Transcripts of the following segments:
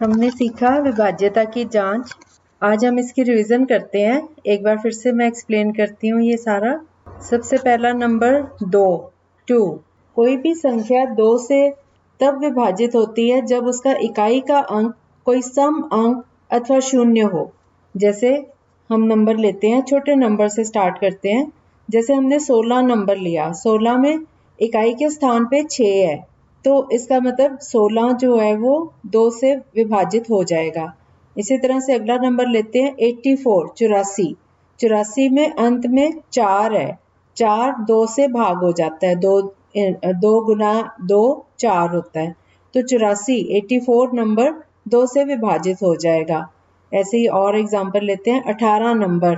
हमने सीखा विभाज्यता की जांच। आज हम इसकी रिवीजन करते हैं। एक बार फिर से मैं एक्सप्लेन करती हूँ ये सारा। सबसे पहला नंबर 2 कोई भी संख्या 2 से तब विभाजित होती है जब उसका इकाई का अंक कोई सम अंक अथवा शून्य हो। जैसे हम नंबर लेते हैं, छोटे नंबर से स्टार्ट करते हैं। जैसे हमने 16 नंबर लिया, 16 में इकाई के स्थान पे 6 है, तो इसका मतलब 16 जो है वो 2 से विभाजित हो जाएगा। इसी तरह से अगला नंबर लेते हैं 84 84 में अंत में 4 है, 4 2 से भाग हो जाता है, 2 गुना 2 4 होता है, तो 84 नंबर 2 से विभाजित हो जाएगा। ऐसे ही और एग्जाम्पल लेते हैं 18 नंबर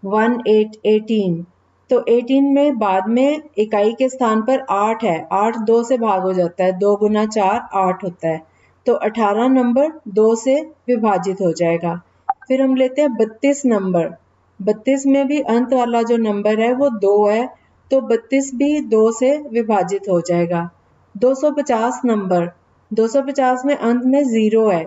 18 तो 18 में बाद में इकाई के स्थान पर 8 है, 8 2 से भाग हो जाता है, 2 गुना 4 8 होता है, तो 18 नंबर 2 से विभाजित हो जाएगा। फिर हम लेते हैं 32 नंबर। 32 में भी अंत वाला जो नंबर है वो 2 है, तो 32 भी 2 से विभाजित हो जाएगा। 250 नंबर, 250 में अंत में 0 है,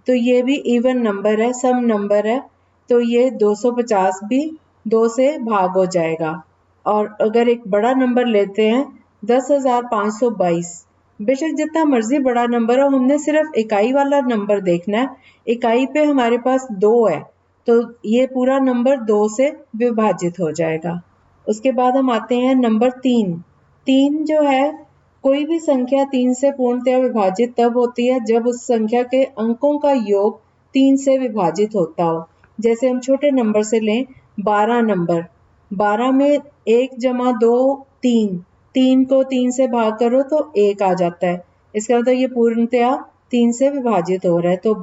तो ये भी इवन नंबर है, सम नंबर है, तो ये 250 भी 2 से भाग हो जाएगा। और अगर एक बड़ा नंबर लेते हैं 10,522, बेशक जितना मर्जी बड़ा नंबर हो, हमने सिर्फ इकाई वाला नंबर देखना है। इकाई पे हमारे पास 2 है, तो ये पूरा नंबर 2 से विभाजित हो जाएगा। उसके बाद हम आते हैं नंबर 3। 3 जो है, कोई भी संख्या 3 से पूर्णतया विभाजित तब होती है जब उस संख्या के अंकों का योग 3 से विभाजित होता हो। जैसे हम छोटे नंबर से लें 12 नंबर, 12 में 1 जमा 2 3, 3 को 3 से भाग करो तो 1 आ जाता है, इसका मतलब ये पूर्णतया 3 से विभाजित हो रहा है, तो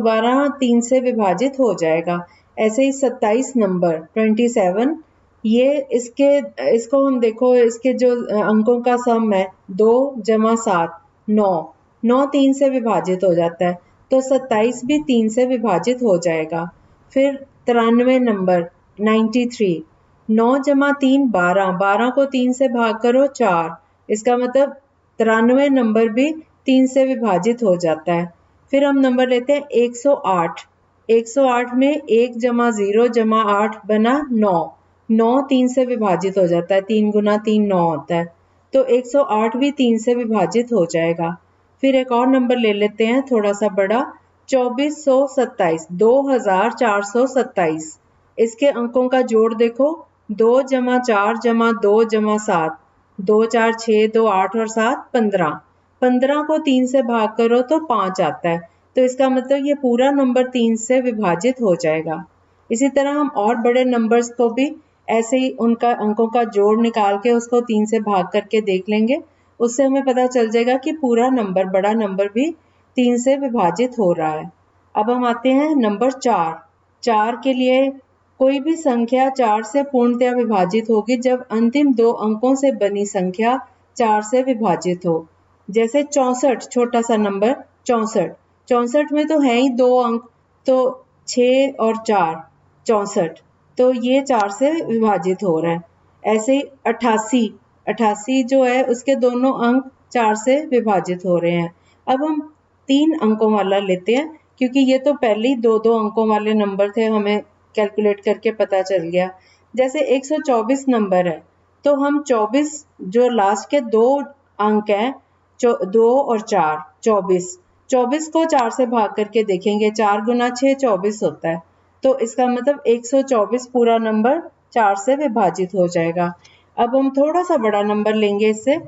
12 3 से विभाजित हो जाएगा। ऐसे ही 27 नंबर 27, ये इसको हम देखो, इसके जो अंकों का सम है 2 जमा 7 9, 9 3 से विभाजित हो जाता है, तो 27 भी 3 से विभाजित हो जाएगा। फिर 93 नंबर 93, 9 जमा 3 12, 12 को 3 से भाग करो 4, इसका मतलब 93 नंबर भी 3 से विभाजित हो जाता है। फिर हम नंबर लेते हैं 108। 108 में 1 जमा 0 जमा 8 बना 9, 9 3 से विभाजित हो जाता है, 3 गुना 3 9 होता है, तो 108 भी 3 से विभाजित हो जाएगा। फिर एक और नंबर ले लेते हैं थोड़ा सा बड़ा, 2427, 2427। इसके अंकों का जोड़ देखो, 2 जमा 4 जमा 2 जमा 7, 2 4 6 2 8 और 7 15, 15 को 3 से भाग करो तो 5 आता है, तो इसका मतलब ये पूरा नंबर 3 से विभाजित हो जाएगा। इसी तरह हम और बड़े नंबर्स को भी ऐसे ही उनका अंकों का जोड़ निकाल के उसको 3 से भाग करके देख लेंगे, उससे हमें पता चल जाएगा कि पूरा नंबर, बड़ा नंबर भी 3 से विभाजित हो रहा है। अब हम आते हैं नंबर 4। 4 के लिए कोई भी संख्या 4 से पूर्णतया विभाजित होगी जब अंतिम 2 अंकों से बनी संख्या 4 से विभाजित हो। जैसे 64, छोटा सा नंबर 64, 64 में तो है ही 2 अंक, तो 6 और 4 64, तो ये 4 से विभाजित हो रहा है। ऐसे ही 88, 88 जो है उसके दोनों अंक 4 से विभाजित हो रहे हैं। अब हम 3 अंकों वाला लेते हैं, क्योंकि ये तो पहले ही 2-2 अंकों वाले नंबर थे, हमें कैलकुलेट करके पता चल गया। जैसे 124 नंबर है, तो हम 24 जो लास्ट के 2 अंक हैं, 2 और 4, 24 को 4 से भाग करके देखेंगे, 4 गुना 6 24 होता है, तो इसका मतलब 124 पूरा नंबर 4 से विभाजित हो जाएगा। अब हम थोड़ा सा बड़ा नंबर लेंगे, इससे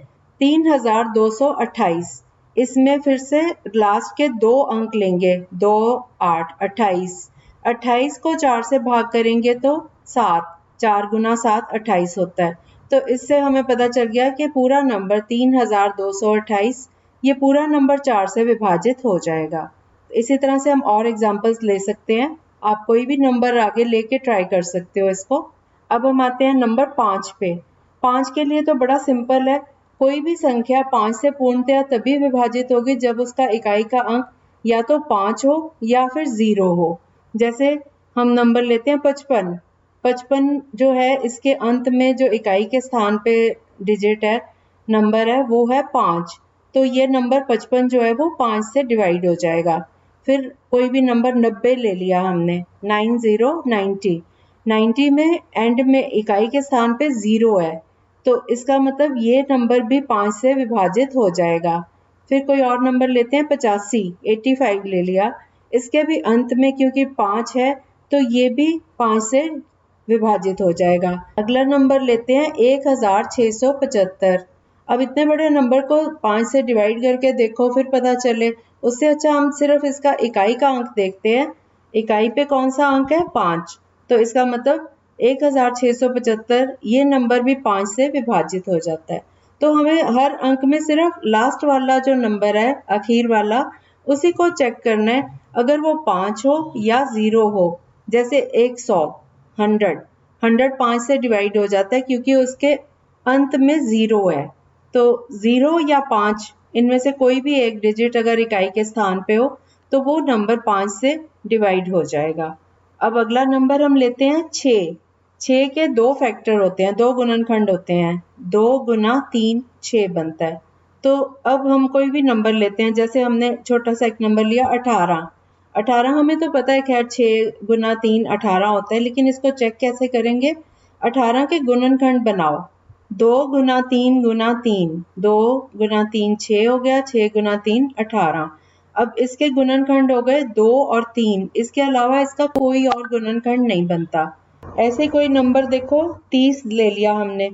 3228, इसमें फिर से लास्ट के 2 अंक लेंगे, 2 8 28, 28 को 4 से भाग करेंगे तो 7, 4 गुना 7 28 होता है, तो इससे हमें पता चल गया कि पूरा नंबर 3228, ये पूरा नंबर 4 से विभाजित हो जाएगा। इसी तरह से हम और एग्जाम्पल्स ले सकते हैं, आप कोई भी नंबर आगे लेके ट्राई कर सकते हो इसको। अब हम आते हैं नंबर 5 पे। 5 के लिए तो बड़ा सिंपल है, कोई भी संख्या 5 से पूर्णतया तभी विभाजित होगी जब उसका इकाई का अंक या तो 5 हो या फिर 0 हो। जैसे हम नंबर लेते हैं 55। 55 जो है, इसके अंत में जो इकाई के स्थान पे डिजिट है, नंबर है, वो है 5, तो ये नंबर 55 जो है वो 5 से डिवाइड हो जाएगा। फिर कोई भी नंबर 90 ले लिया हमने, 90 90 में एंड में इकाई के स्थान पे 0 है, तो इसका मतलब ये नंबर भी 5 से विभाजित हो जाएगा। फिर कोई और नंबर लेते हैं 85 ले लिया, इसके भी अंत में क्योंकि 5 है तो ये भी 5 से विभाजित हो जाएगा। अगला नंबर लेते हैं 1675। अब इतने बड़े नंबर को 5 से डिवाइड करके देखो फिर पता चले, उससे अच्छा हम सिर्फ इसका इकाई का अंक देखते हैं। इकाई पे कौन सा अंक है? 5, तो इसका मतलब 1675 ये नंबर भी 5 से विभाजित हो जाता है। तो हमें हर अंक में सिर्फ लास्ट वाला जो नंबर है, आखिर वाला, उसी को चेक करना है। अगर वो 5 हो या 0 हो, जैसे 100, 100 5 से डिवाइड हो जाता है क्योंकि उसके अंत में 0 है। तो 0 या 5 इनमें से कोई भी एक डिजिट अगर इकाई के स्थान पे हो तो वो नंबर 5 से डिवाइड हो जाएगा। अब अगला नंबर हम लेते हैं 6। 6 के 2 फैक्टर होते हैं, 2 गुणनखंड होते हैं, 2 गुना 3 6 बनता है। तो अब हम कोई भी नंबर लेते हैं, जैसे हमने छोटा सा एक नंबर लिया 18। 18 हमें तो पता है खैर 6 गुना 3 18 होता है, लेकिन इसको चेक कैसे करेंगे? 18 के गुणनखंड बनाओ, 2 गुना 3 गुना 3, 2 गुना 3 6 हो गया, 6 गुना 3 18। अब इसके गुणनखंड हो गए 2 और 3, इसके अलावा इसका कोई और गुणनखंड नहीं बनता। ऐसे कोई नंबर देखो 30 ले लिया हमने,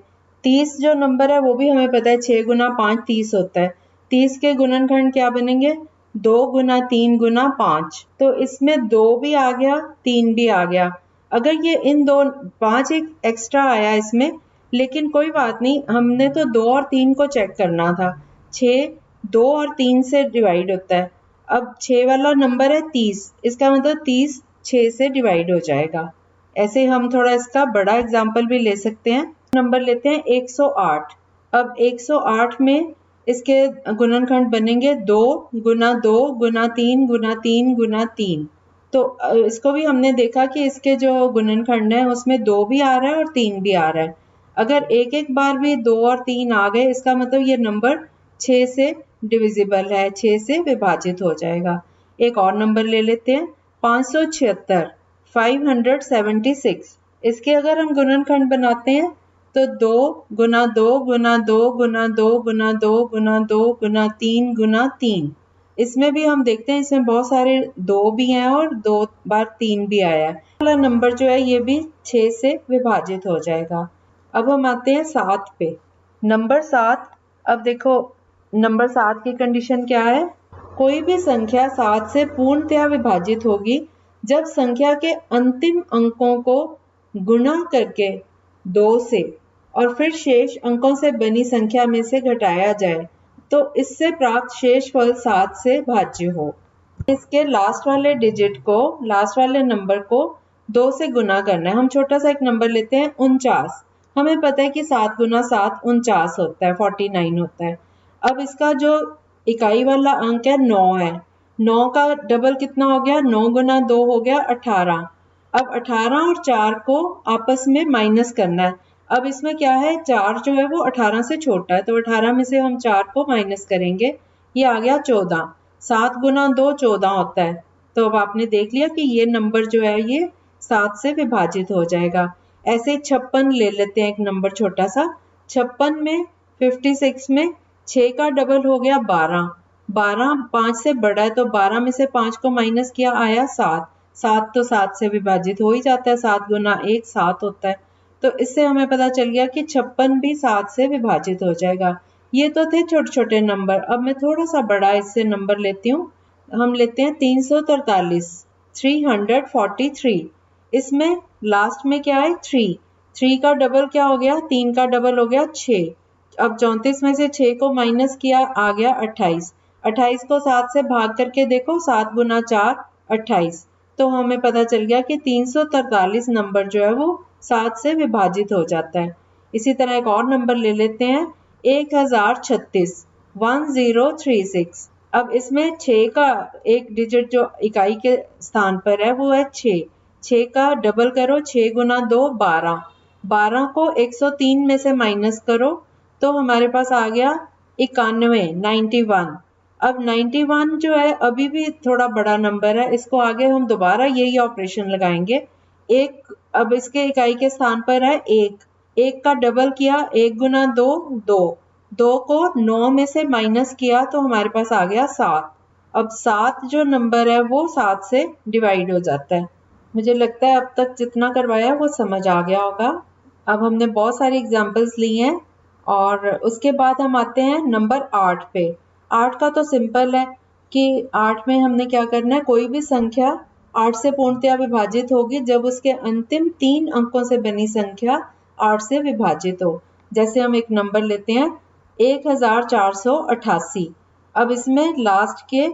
30 जो नंबर है वो भी हमें पता है 6 गुना 5 30 होता है। 30 के गुणनखंड क्या बनेंगे? 2 गुना 3 गुना 5, तो इसमें 2 भी आ गया 3 भी आ गया। अगर ये इन दो 5 एक एक्स्ट्रा आया इसमें, लेकिन कोई बात नहीं, हमने तो 2 और 3 को चेक करना था। 6 2 और 3 से डिवाइड होता है। अब 6 वाला नंबर है 30, इसका मतलब 30 6 से डिवाइड हो जाएगा। ऐसे हम थोड़ा इसका बड़ा एग्जाम्पल भी ले सकते हैं। नंबर लेते हैं 108। अब 108 में इसके गुणनखंड बनेंगे 2 गुना 2 गुना 3 गुना 3 गुना 3। तो इसको भी हमने देखा कि इसके जो गुणनखंड है उसमें 2 भी आ रहा है और 3 भी आ रहा है। अगर एक एक बार भी 2 और 3 आ गए, इसका मतलब ये नंबर 6 से डिविजिबल है, 6 से विभाजित हो जाएगा। एक और नंबर ले लेते हैं 576, 576। इसके अगर हम गुणनखंड बनाते हैं तो 2 गुना 2 गुना 2 गुना 2 गुना 2 गुना 2 गुना 3 गुना 3। इसमें भी हम देखते हैं इसमें बहुत सारे 2 भी हैं और 2 बार 3 भी आया है। वाला नंबर जो है ये भी 6 से विभाजित हो जाएगा। अब हम आते हैं 7 पे। नंबर 7। अब देखो नंबर 7 की कंडीशन क्या है? कोई भी संख्या 7 से पूर्णतया विभाजित होगी जब संख्या के अंतिम अंकों को गुणा करके 2 से और फिर शेष अंकों से बनी संख्या में से घटाया जाए, तो इससे प्राप्त शेष फल 7 से भाज्य हो। इसके लास्ट वाले डिजिट को, लास्ट वाले नंबर को 2 से गुना करना है। हम छोटा सा एक नंबर लेते हैं 49। हमें पता है कि 7 गुना 7 49 होता है, 49 होता है। अब इसका जो इकाई वाला अंक है 9 है, 9 का डबल कितना हो गया? 9 गुना 2 हो गया 18। अब 18 और 4 को आपस में माइनस करना है। अब इसमें क्या है, 4 जो है वो 18 से छोटा है, तो 18 में से हम 4 को माइनस करेंगे, ये आ गया 14। 7 गुना 2 14 होता है। तो अब आपने देख लिया कि ये नंबर जो है ये 7 से विभाजित हो जाएगा। ऐसे 56 ले लेते हैं एक नंबर छोटा सा। 56 में 56 में 6 का डबल हो गया 12। 12 5 से बड़ा है, तो 12 में से 5 को माइनस किया, आया 7। 7 तो 7 से विभाजित हो ही जाता है, 7 गुना 1 7 होता है। तो इससे हमें पता चल गया कि 56 भी 7 से विभाजित हो जाएगा। ये तो थे छोटे छोटे नंबर। अब मैं थोड़ा सा बड़ा इससे नंबर लेती हूँ। हम लेते हैं 343, 343। इसमें लास्ट में क्या है? 3। 3 का डबल क्या हो गया? 3 का डबल हो गया 6। अब 34 में से 6 को माइनस किया, आ गया 28। 28 को 7 से भाग करके देखो, 7 गुना 4 28। तो हमें पता चल गया कि 343 नंबर जो है वो 7 से विभाजित हो जाता है। इसी तरह एक और नंबर ले लेते हैं 1036, 1036। अब इसमें 6 का एक डिजिट जो इकाई के स्थान पर है वो है 6। 6 का डबल करो, 6 गुना 2 12। 12 को 103 में से माइनस करो तो हमारे पास आ गया 91, 91। अब 91 जो है अभी भी थोड़ा बड़ा नंबर है, इसको आगे हम दोबारा यही ऑपरेशन लगाएंगे। एक, अब इसके इकाई के स्थान पर है एक, एक का डबल किया, एक गुना दो, दो, दो को 9 में से माइनस किया तो हमारे पास आ गया 7। अब 7 जो नंबर है वो 7 से डिवाइड हो जाता है। मुझे लगता है अब तक जितना करवाया वो समझ आ गया होगा। अब हमने बहुत सारी एग्जांपल्स ली हैं और उसके बाद हम आते हैं नंबर 8 पे। 8 का तो सिंपल है कि 8 में हमने क्या करना है, कोई भी संख्या 8 से पूर्णतया विभाजित होगी जब उसके अंतिम 3 अंकों से बनी संख्या 8 से विभाजित हो। जैसे हम एक नंबर लेते हैं 1488। अब इसमें लास्ट के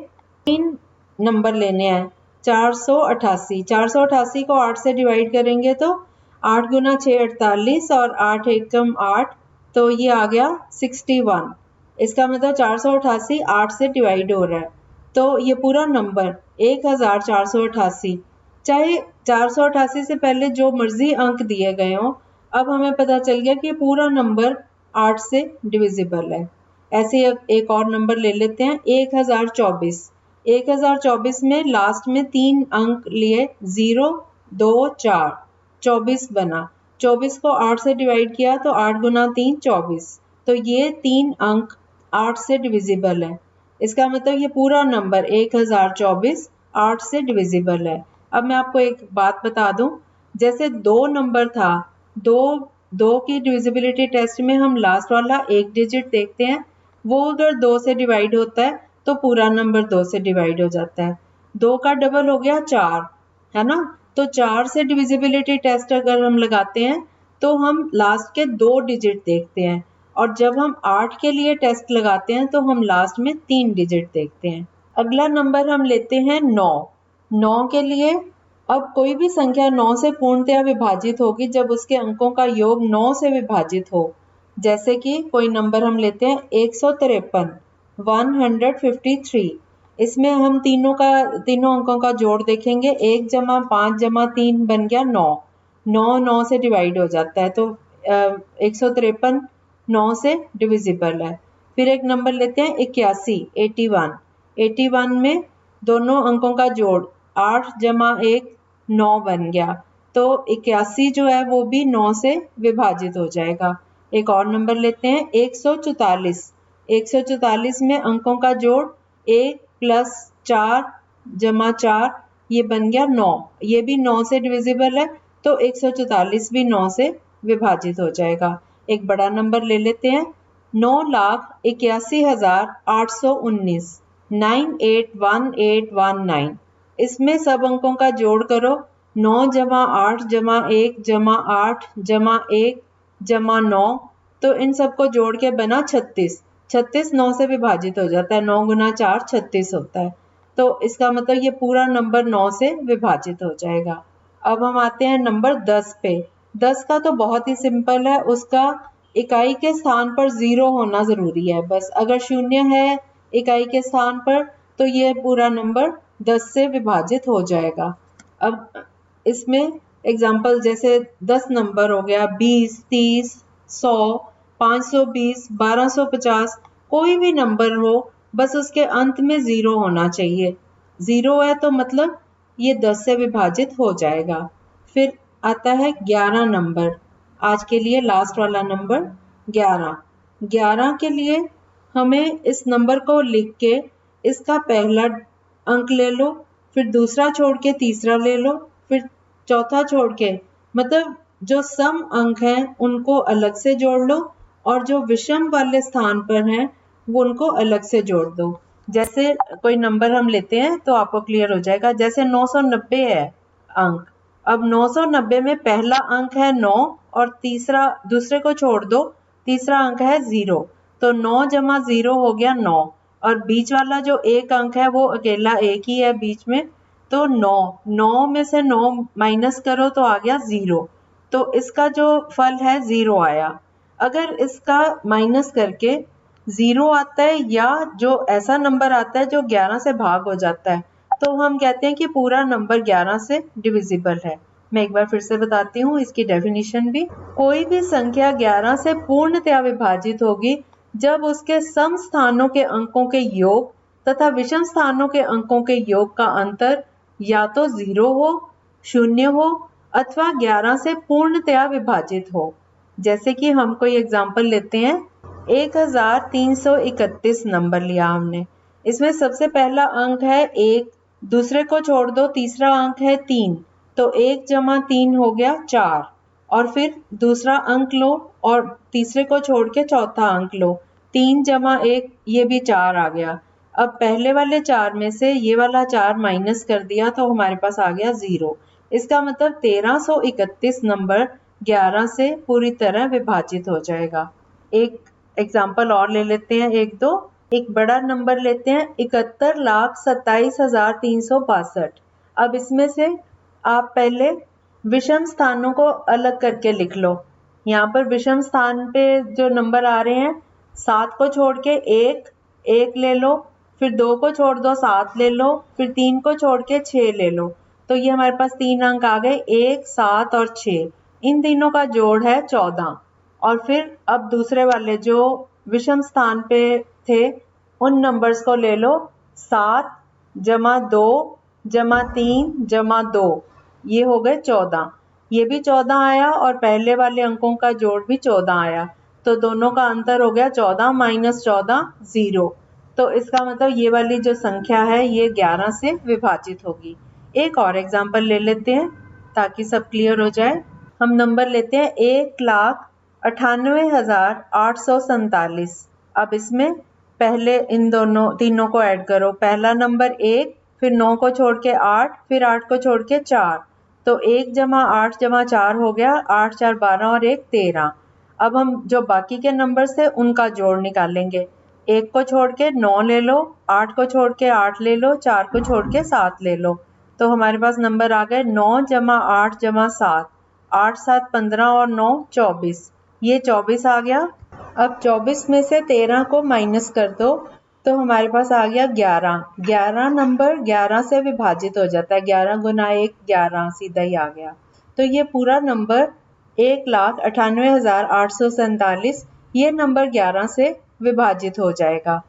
3 नंबर लेने हैं। 488, 488 को 8 से डिवाइड करेंगे तो 8 गुना 6 48 और 8 एकम 8, तो ये आ गया 61। इसका मतलब 488 8 से डिवाइड हो रहा है, तो ये पूरा नंबर 1488। चाहे 488 से पहले जो मर्जी अंक दिए गए हों, अब हमें पता चल गया कि पूरा नंबर 8 से डिविजिबल है। ऐसे एक और नंबर ले लेते हैं 1024। 1024 में लास्ट में 3 अंक लिए 0 2 4, 24 बना। 24 को 8 से डिवाइड किया तो 8 गुना 3 24, तो ये 3 अंक 8 से डिविजिबल है। इसका मतलब ये पूरा नंबर 1024 8 से डिविजिबल है। अब मैं आपको एक बात बता दूं, जैसे 2 नंबर था, दो की डिविजिबिलिटी टेस्ट में हम लास्ट वाला एक डिजिट देखते हैं, वो अगर 2 से डिवाइड होता है तो पूरा नंबर 2 से डिवाइड हो जाता है। 2 का डबल हो गया 4, है ना। तो 4 से डिविजिबिलिटी टेस्ट अगर हम लगाते हैं तो हम लास्ट के 2 डिजिट देखते हैं, और जब हम 8 के लिए टेस्ट लगाते हैं तो हम लास्ट में 3 डिजिट देखते हैं। अगला नंबर हम लेते हैं 9। 9 के लिए अब कोई भी संख्या 9 से पूर्णतया विभाजित होगी जब उसके अंकों का योग 9 से विभाजित हो। जैसे कि कोई नंबर हम लेते हैं 153, 153। इसमें हम तीनों अंकों का जोड़ देखेंगे, 1 जमा 5 जमा 3 बन गया 9। 9 से डिवाइड हो जाता है, तो 153 9 से डिविजिबल है। फिर एक नंबर लेते हैं 81, 81। 81 में दोनों अंकों का जोड़ 8 जमा 1 9 बन गया, तो 81 जो है वो भी 9 से विभाजित हो जाएगा। एक और नंबर लेते हैं 144। 144 में अंकों का जोड़ 1 प्लस 4 जमा 4, ये बन गया 9। ये भी 9 से डिविजिबल है, तो 144 भी 9 से विभाजित हो जाएगा। एक बड़ा नंबर ले लेते हैं 9,81,819, 981819। इसमें सब अंकों का जोड़ करो, 9 जमा 8 जमा 1 जमा 8 जमा 1 जमा 9, तो इन सबको जोड़ के बना 36। 36 9 से विभाजित हो जाता है, 9 गुना 4 36 होता है, तो इसका मतलब ये पूरा नंबर 9 से विभाजित हो जाएगा। अब हम आते हैं नंबर 10 पे। 10 का तो बहुत ही सिंपल है, उसका इकाई के स्थान पर 0 होना जरूरी है। बस अगर 0 है इकाई के स्थान पर तो ये पूरा नंबर 10 से विभाजित हो जाएगा। अब इसमें एग्जाम्पल जैसे 10 नंबर हो गया, 20, 30, 100, 520, 1250, कोई भी नंबर हो, बस उसके अंत में 0 होना चाहिए। 0 है तो मतलब ये 10 से विभाजित हो जाएगा। फिर आता है 11 नंबर, आज के लिए लास्ट वाला नंबर 11। 11 के लिए हमें इस नंबर को लिख के इसका पहला अंक ले लो, फिर दूसरा छोड़ के तीसरा ले लो, फिर चौथा छोड़ के, मतलब जो सम अंक हैं उनको अलग से जोड़ लो और जो विषम वाले स्थान पर हैं वो उनको अलग से जोड़ दो। जैसे कोई नंबर हम लेते हैं तो आपको क्लियर हो जाएगा। जैसे 990 है अंक, अब 990 में पहला अंक है 9 और दूसरे को छोड़ दो, तीसरा अंक है 0, तो 9 जमा 0 हो गया 9, और बीच वाला जो एक अंक है वो अकेला एक ही है बीच में, तो 9 में से 9 माइनस करो तो आ गया 0, तो इसका जो फल है 0 आया। अगर इसका माइनस करके 0 आता है या जो ऐसा नंबर आता है जो 11 से भाग हो जाता है, तो हम कहते हैं कि पूरा नंबर 11 से डिविजिबल है। मैं एक बार फिर से बताती हूँ इसकी डेफिनेशन भी। कोई भी संख्या 11 से पूर्णतया विभाजित होगी जब उसके सम स्थानों के अंकों के योग तथा विषम स्थानों के अंकों के योग का अंतर या तो 0 हो, 0 हो अथवा 11 से पूर्णतया विभाजित हो। जैसे कि हम कोई एग्जाम्पल लेते हैं, 1331 नंबर लिया हमने। इसमें सबसे पहला अंक है 1, दूसरे को छोड़ दो, तीसरा अंक है 3, तो 1 जमा 3 हो गया 4, और फिर दूसरा अंक लो और तीसरे को छोड़ के चौथा अंक लो, 3 जमा 1 ये भी 4 आ गया। अब पहले वाले 4 में से ये वाला 4 माइनस कर दिया तो हमारे पास आ गया 0। इसका मतलब 1331 नंबर 11 से पूरी तरह विभाजित हो जाएगा। एक एग्जाम्पल और ले लेते हैं, एक बड़ा नंबर लेते हैं 71,27,362। अब इसमें से आप पहले विषम स्थानों को अलग करके लिख लो। यहाँ पर विषम स्थान पे जो नंबर आ रहे हैं, 7 को छोड़ के 1 ले लो, फिर 2 को छोड़ दो 7 ले लो, फिर 3 को छोड़ के 6 ले लो, तो ये हमारे पास 3 अंक आ गए, 1, 7 और 6। इन तीनों का जोड़ है 14। और फिर अब दूसरे वाले जो विषम स्थान पे थे उन नंबर्स को ले लो, 7 जमा 2 जमा 3 जमा 2, ये हो गए 14। ये भी 14 आया और पहले वाले अंकों का जोड़ भी 14 आया, तो दोनों का अंतर हो गया 14 माइनस 14 0। तो इसका मतलब ये वाली जो संख्या है ये 11 से विभाजित होगी। एक और एग्जाम्पल ले लेते हैं ताकि सब क्लियर हो जाए। हम नंबर लेते हैं 1,98,847। अब इसमें पहले इन तीनों को ऐड करो। पहला नंबर 1, फिर 9 को छोड़ के 8, फिर 8 को छोड़ के 4, तो 1 जमा 8 जमा 4 हो गया, 8 4 12 और 1 13। अब हम जो बाकी के नंबर्स थे उनका जोड़ निकालेंगे। 1 को छोड़ के 9 ले लो, 8 को छोड़ के 8 ले लो, 4 को छोड़ के 7 ले लो, तो हमारे पास नंबर आ गए 9 जमा 8 जमा 7, 8 7 15 और 9 24, ये 24 आ गया। अब 24 में से 13 को माइनस कर दो तो हमारे पास आ गया 11। 11 नंबर 11 से विभाजित हो जाता है, 11 गुना 1 11 सीधा ही आ गया। तो ये पूरा नंबर 1,98,847 ये नंबर 11 से विभाजित हो जाएगा।